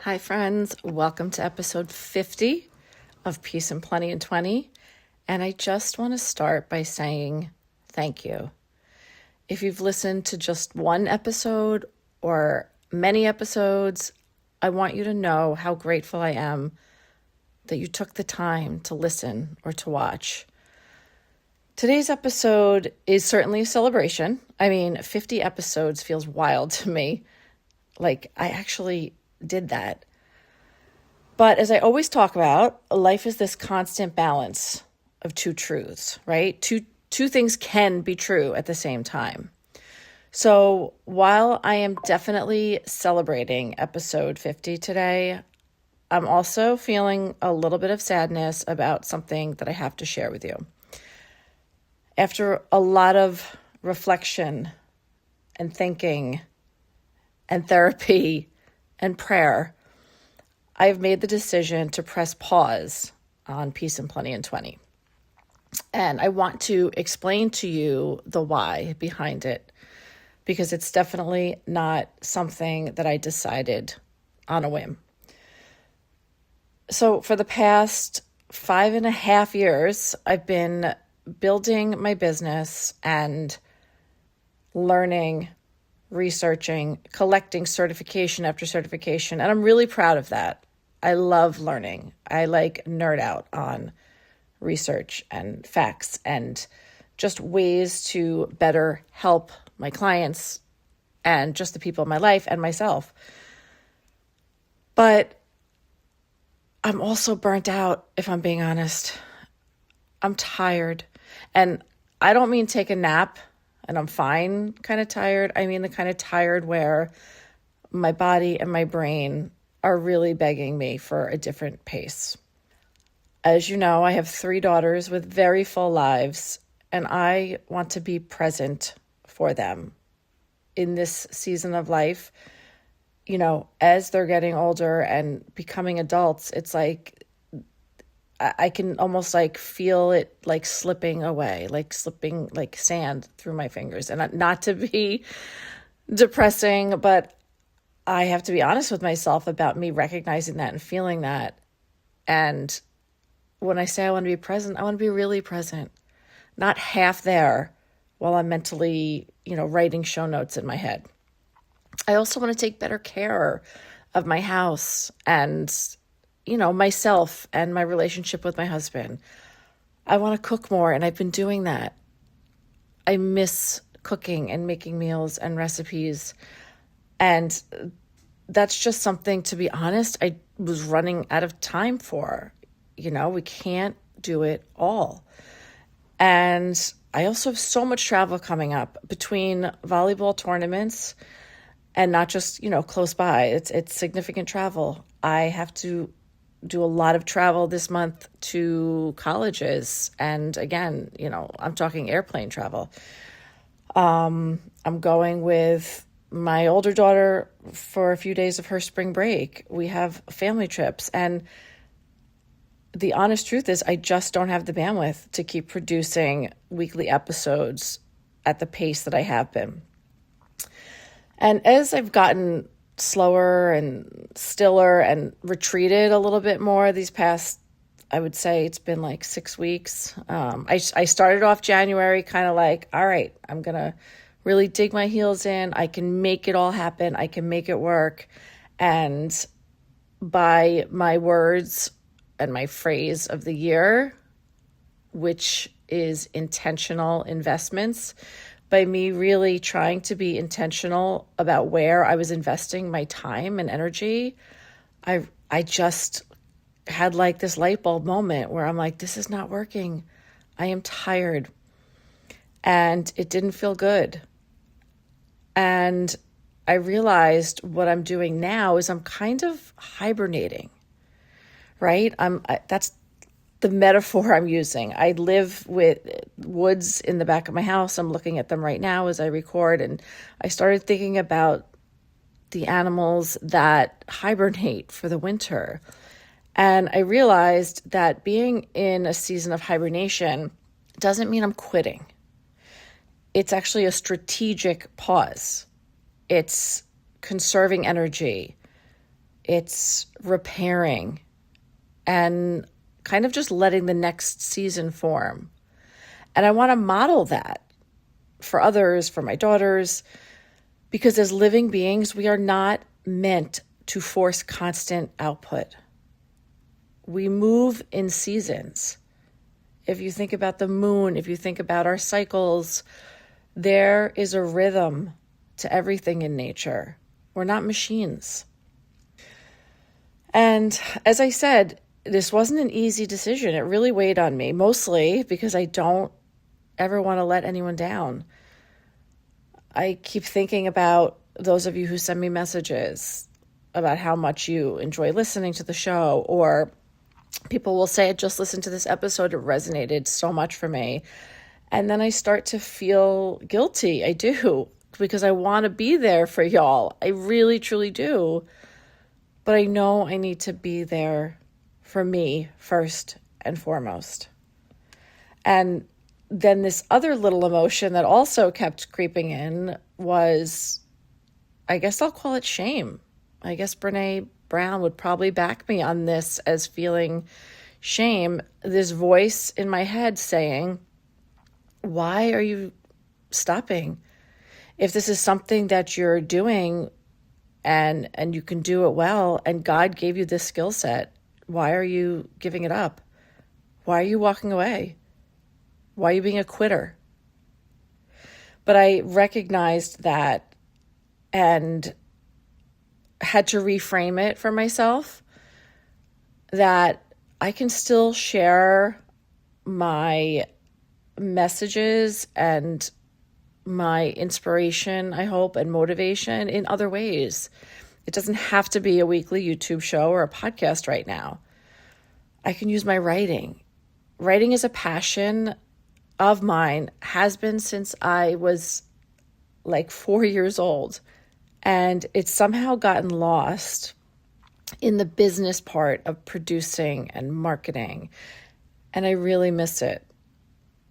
Hi, friends. Welcome to episode 50 of Peace and Plenty in 20. And I just want to start by saying thank you. If you've listened to just one episode or many episodes, I want you to know how grateful I am that you took the time to listen or to watch. Today's episode is certainly a celebration. 50 episodes feels wild to me. Like, I actually did that. But as I always talk about, life is this constant balance of two truths, right? Two things can be true at the same time. So while I am definitely celebrating episode 50 today, I'm also feeling a little bit of sadness about something that I have to share with you. After a lot of reflection and thinking and therapy and prayer, I've made the decision to press pause on Peace and Plenty in 20. And I want to explain to you the why behind it, because it's definitely not something that I decided on a whim. So for the past 5.5 years, I've been building my business and learning, researching, collecting certification after certification. And I'm really proud of that. I love learning. I nerd out on research and facts and just ways to better help my clients and just the people in my life and myself. But I'm also burnt out, if I'm being honest. I'm tired. And I don't mean take a nap and I'm fine kind of tired. I mean the kind of tired where my body and my brain are really begging me for a different pace. As you know, I have 3 daughters with very full lives, and I want to be present for them in this season of life. You know, as they're getting older and becoming adults, it's like I can almost feel it slipping away, slipping like sand through my fingers. And not to be depressing, but I have to be honest with myself about me recognizing that and feeling that. And when I say I want to be present, I want to be really present, not half there while I'm mentally, writing show notes in my head. I also want to take better care of my house and, myself and my relationship with my husband. I want to cook more, and I've been doing that. I miss cooking and making meals and recipes. And that's just something, to be honest, I was running out of time for. We can't do it all. And I also have so much travel coming up between volleyball tournaments and not just, close by. It's significant travel. I have to do a lot of travel this month to colleges. And again, I'm talking airplane travel. I'm going with my older daughter for a few days of her spring break. We have family trips. And the honest truth is I just don't have the bandwidth to keep producing weekly episodes at the pace that I have been. And as I've gotten slower and stiller and retreated a little bit more these past, I would say it's been 6 weeks. I started off January kind of all right, I'm going to really dig my heels in. I can make it all happen. I can make it work. And by my words and my phrase of the year, which is intentional investments, by me really trying to be intentional about where I was investing my time and energy, I just had this light bulb moment where I'm this is not working. I am tired. And it didn't feel good. And I realized what I'm doing now is I'm kind of hibernating, right? That's the metaphor I'm using. I live with woods in the back of my house. I'm looking at them right now as I record. And I started thinking about the animals that hibernate for the winter. And I realized that being in a season of hibernation doesn't mean I'm quitting. It's actually a strategic pause. It's conserving energy. It's repairing and kind of just letting the next season form. And I want to model that for others, for my daughters, because as living beings, we are not meant to force constant output. We move in seasons. If you think about the moon, if you think about our cycles, there is a rhythm to everything in nature. We're not machines. And as I said, this wasn't an easy decision. It really weighed on me, mostly because I don't ever want to let anyone down. I keep thinking about those of you who send me messages about how much you enjoy listening to the show, or people will say, I just listened to this episode, it resonated so much for me. And then I start to feel guilty. I do, because I want to be there for y'all. I really, truly do. But I know I need to be there for me first and foremost. And then this other little emotion that also kept creeping in was, I guess I'll call it shame. I guess Brene Brown would probably back me on this as feeling shame. This voice in my head saying, why are you stopping? If this is something that you're doing and you can do it well, and God gave you this skill set, why are you giving it up? Why are you walking away? Why are you being a quitter? But I recognized that and had to reframe it for myself, that I can still share my messages and my inspiration, I hope, and motivation in other ways. It doesn't have to be a weekly YouTube show or a podcast right now. I can use my writing. Writing is a passion of mine, has been since I was like 4 years old. And it's somehow gotten lost in the business part of producing and marketing. And I really miss it.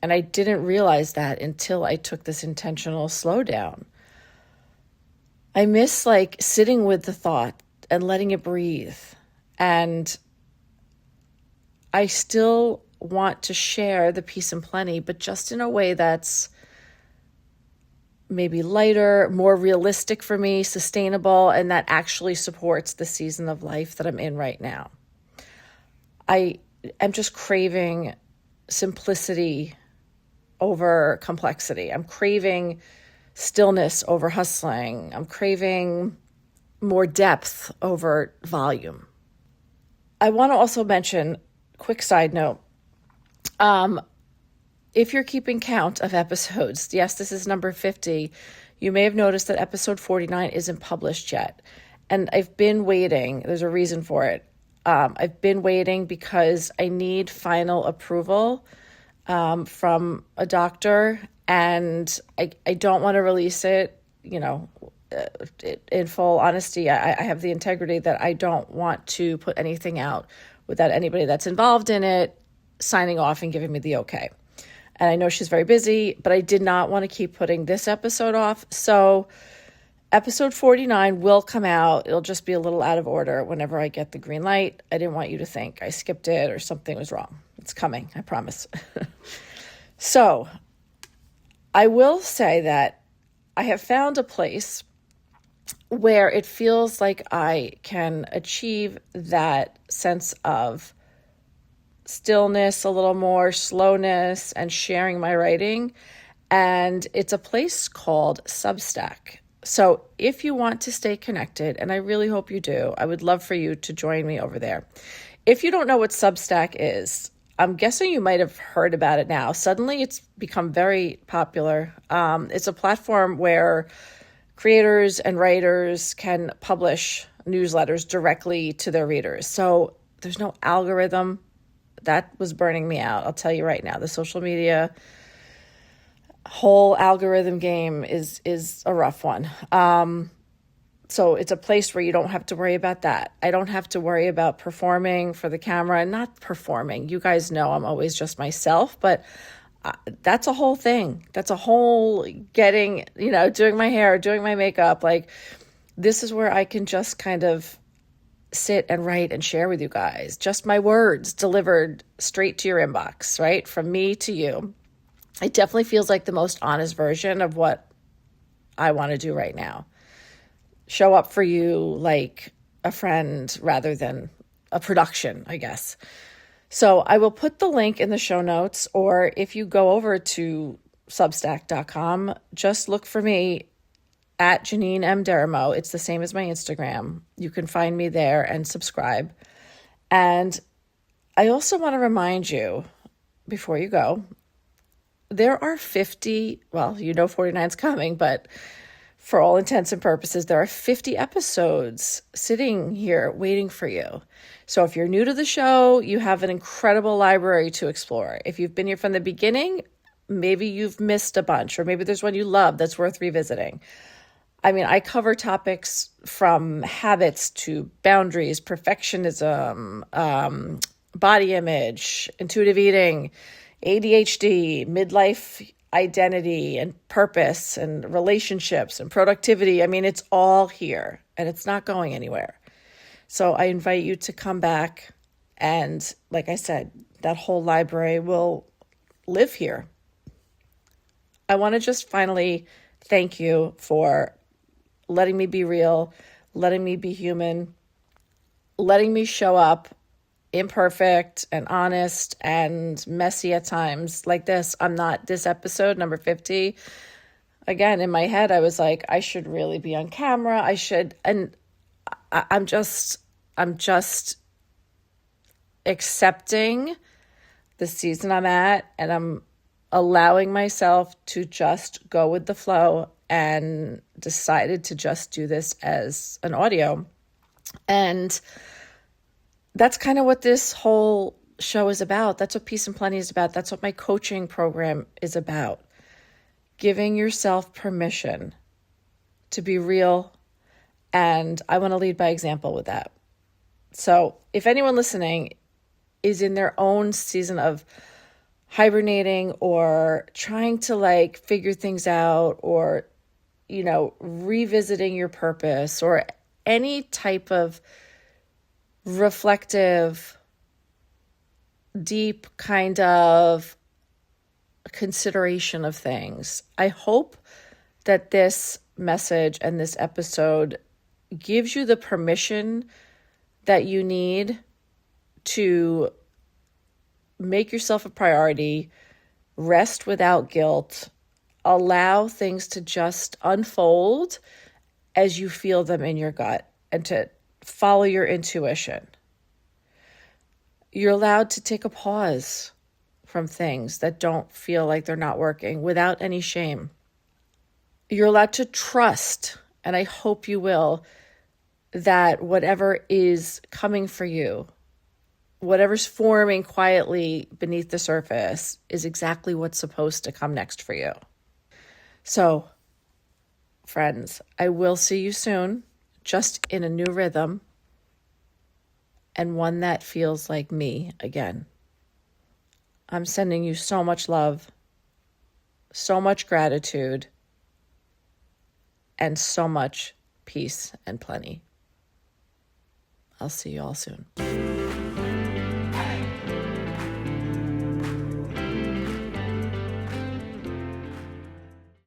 And I didn't realize that until I took this intentional slowdown. I miss like sitting with the thought and letting it breathe. And I still want to share the peace and plenty, but just in a way that's maybe lighter, more realistic for me, sustainable, and that actually supports the season of life that I'm in right now. I am just craving simplicity over complexity. I'm craving stillness over hustling. I'm craving more depth over volume. I want to also mention, quick side note, if you're keeping count of episodes, yes, this is number 50, you may have noticed that episode 49 isn't published yet. And I've been waiting. There's a reason for it. I've been waiting because I need final approval from a doctor, and I don't want to release it, in full honesty. I have the integrity that I don't want to put anything out without anybody that's involved in it signing off and giving me the okay. And I know she's very busy, but I did not want to keep putting this episode off. So episode 49 will come out. It'll just be a little out of order whenever I get the green light. I didn't want you to think I skipped it or something was wrong. It's coming, I promise. So I will say that I have found a place where it feels like I can achieve that sense of stillness, a little more slowness, and sharing my writing. And it's a place called Substack. So if you want to stay connected, and I really hope you do, I would love for you to join me over there. If you don't know what Substack is, I'm guessing you might have heard about it now. Suddenly it's become very popular. It's a platform where creators and writers can publish newsletters directly to their readers. So there's no algorithm. That was burning me out. I'll tell you right now, the social media whole algorithm game is a rough one. So it's a place where you don't have to worry about that. I don't have to worry about performing for the camera, and not performing. You guys know I'm always just myself, but that's a whole thing. That's a whole getting, doing my hair, doing my makeup. Like, this is where I can just kind of sit and write and share with you guys. Just my words delivered straight to your inbox, right? From me to you. It definitely feels like the most honest version of what I want to do right now. Show up for you like a friend rather than a production, I guess. So I will put the link in the show notes, or if you go over to substack.com, just look for me at Janine M. Deramo. It's the same as my Instagram. You can find me there and subscribe. And I also want to remind you, before you go, there are 50, well, 49's coming, but for all intents and purposes, there are 50 episodes sitting here waiting for you. So if you're new to the show, you have an incredible library to explore. If you've been here from the beginning, maybe you've missed a bunch, or maybe there's one you love that's worth revisiting. I mean, I cover topics from habits to boundaries, perfectionism, body image, intuitive eating, ADHD, midlife identity and purpose and relationships and productivity. I mean, it's all here and it's not going anywhere. So I invite you to come back. And like I said, that whole library will live here. I want to just finally thank you for letting me be real, letting me be human, letting me show up imperfect and honest and messy at times like this. I'm not, this episode, number 50, again, in my head, I was like, I should really be on camera. I should, and I'm just accepting the season I'm at, and I'm allowing myself to just go with the flow, and decided to just do this as an audio. And that's kind of what this whole show is about. That's what Peace and Plenty is about. That's what my coaching program is about. Giving yourself permission to be real. And I want to lead by example with that. So if anyone listening is in their own season of hibernating or trying to figure things out, or, revisiting your purpose, or any type of reflective, deep kind of consideration of things, I hope that this message and this episode gives you the permission that you need to make yourself a priority, rest without guilt, allow things to just unfold as you feel them in your gut, and to follow your intuition. You're allowed to take a pause from things that don't feel like they're not working without any shame. You're allowed to trust, and I hope you will, that whatever is coming for you, whatever's forming quietly beneath the surface, is exactly what's supposed to come next for you. So, friends, I will see you soon, just in a new rhythm, and one that feels like me again. I'm sending you so much love, so much gratitude, and so much peace and plenty. I'll see you all soon.